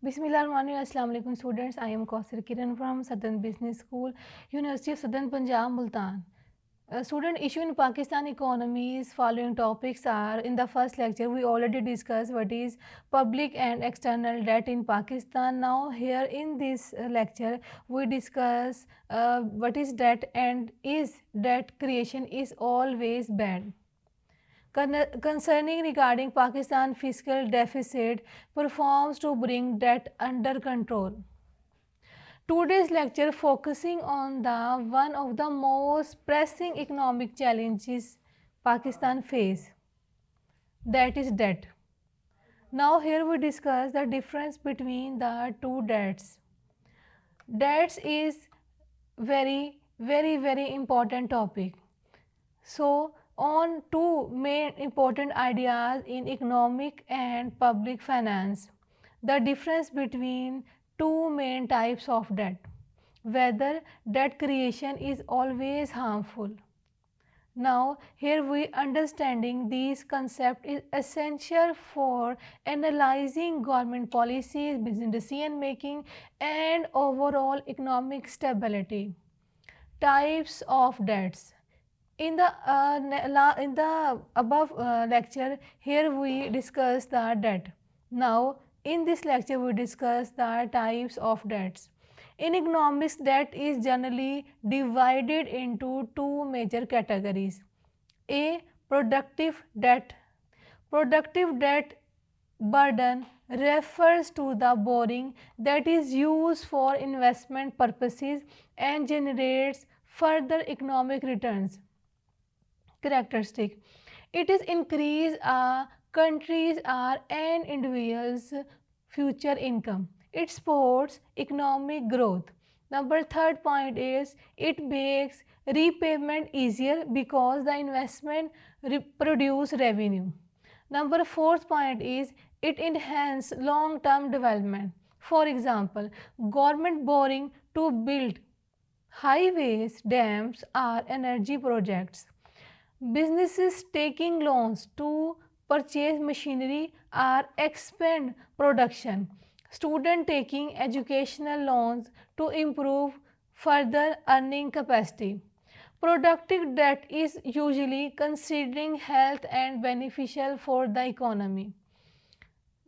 Bismillahirrahmanirrahim. Assalamu alaikum students. I am Kausar Kiran from Southern Business School, University of Southern Punjab, Multan. Student issue in Pakistan economies. Following topics are in the first lecture we already discussed what is public and external debt in Pakistan. Now here in this lecture we discuss what is debt and is debt creation is always bad. Concerning regarding Pakistan fiscal deficit performs to bring debt under control. Today's lecture focusing on the one of the most pressing economic challenges Pakistan face, that is debt. Now here we discuss the difference between the two debts. Debts is very important topic. So on two main important ideas in economic and public finance, the difference between two main types of debt, whether debt creation is always harmful. Now here we understanding these concept is essential for analyzing government policies, business decision making and overall economic stability. Types of debts. In the above lecture, here we discuss the debt. Now, in this lecture, we discuss the types of debts. In economics, debt is generally divided into two major categories. A. Productive debt. Productive debt burden refers to the borrowing that is used for investment purposes and generates further economic returns. Characteristic. It is increase a country's or an individual's future income. It supports economic growth. Number third point is it makes repayment easier because the investment produce revenue. Number fourth point is it enhance long term development. For example, government borrowing to build highways, dams or energy projects. Businesses taking loans to purchase machinery or expand production. Students taking educational loans to improve further earning capacity. Productive debt is usually considering health and beneficial for the economy.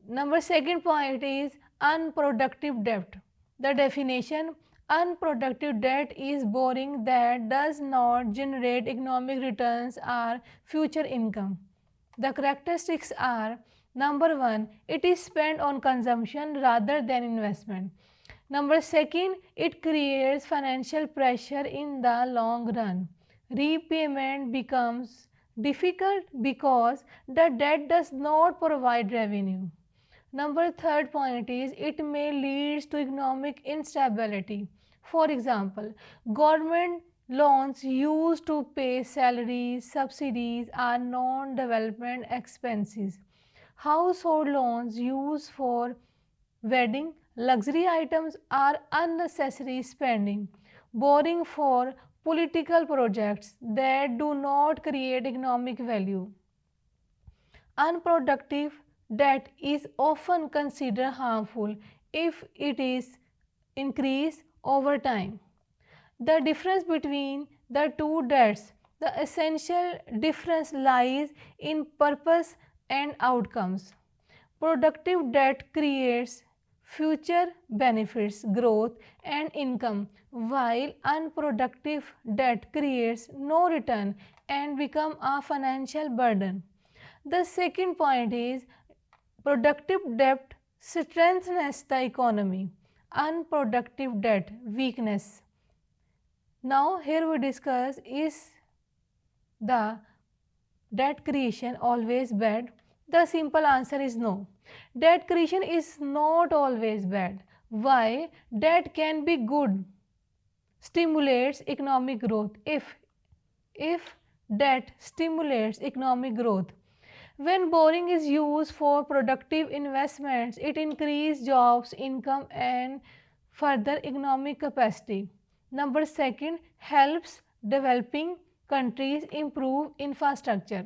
Number second point is unproductive debt. The definition: unproductive debt is borrowing that does not generate economic returns or future income. The characteristics are: number one, it is spent on consumption rather than investment. Number second, it creates financial pressure in the long run. Repayment becomes difficult because the debt does not provide revenue. Number third point is it may lead to economic instability. For example, government loans used to pay salaries, subsidies or non-development expenses. Household loans used for wedding, luxury items or unnecessary spending. Borrowing for political projects that do not create economic value. Unproductive debt is often considered harmful if it is increased over time. The difference between the two debts, the essential difference lies in purpose and outcomes. Productive debt creates future benefits, growth and income, while unproductive debt creates no return and become a financial burden. The second point is productive debt strengthens the economy, unproductive debt weakness. Now here we discuss, is the debt creation always bad? The simple answer is no. Debt creation is not always bad. Why? Debt can be good, stimulates economic growth if debt stimulates economic growth. When borrowing is used for productive investments, it increases jobs, income and further economic capacity. Number second, helps developing countries improve infrastructure,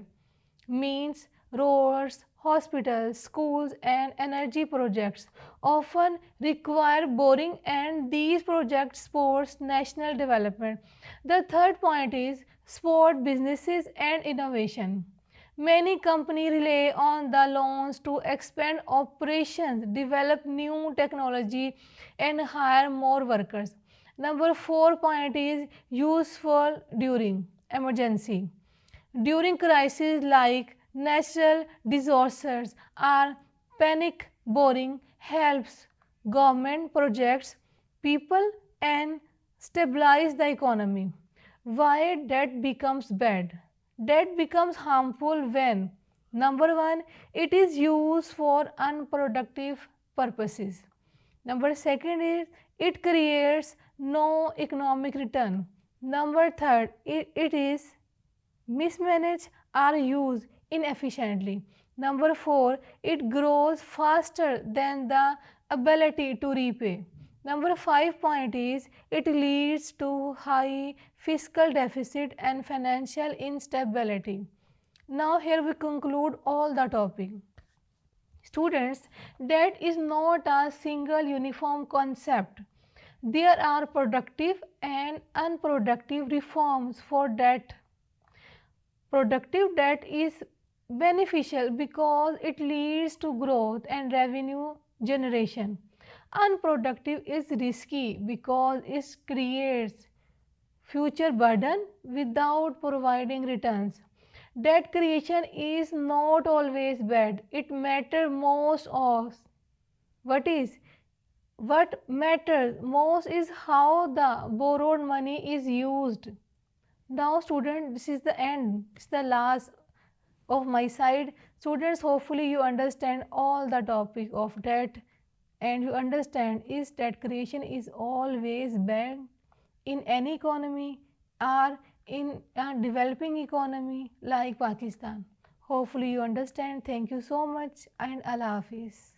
means roads, hospitals, schools, and energy projects often require borrowing, and these projects support national development. The third point is support businesses and innovation. Many companies rely on the loans to expand operations, develop new technology, and hire more workers. Number four point is useful during emergency. During crises like natural disasters or panic, borrowing helps government projects people and stabilize the economy. Why debt becomes bad? Debt becomes harmful when number one, it is used for unproductive purposes. Number second is it creates no economic return. Number third, it is mismanaged or used inefficiently. Number four, it grows faster than the ability to repay. Number five point is it leads to high fiscal deficit and financial instability. Now here we conclude all the topic. Students, debt is not a single uniform concept. There are productive and unproductive reforms for debt. Productive debt is beneficial because it leads to growth and revenue generation. Unproductive is risky because it creates future burden without providing returns. Debt creation is not always bad. It matters most of what matters most is how the borrowed money is used. Now student, this is the end, this is the last of my side. Students, hopefully you understand all the topic of debt and you understand is debt creation is always bad in any economy or in a developing economy like Pakistan. Hopefully you understand. Thank you so much and Allah Hafiz.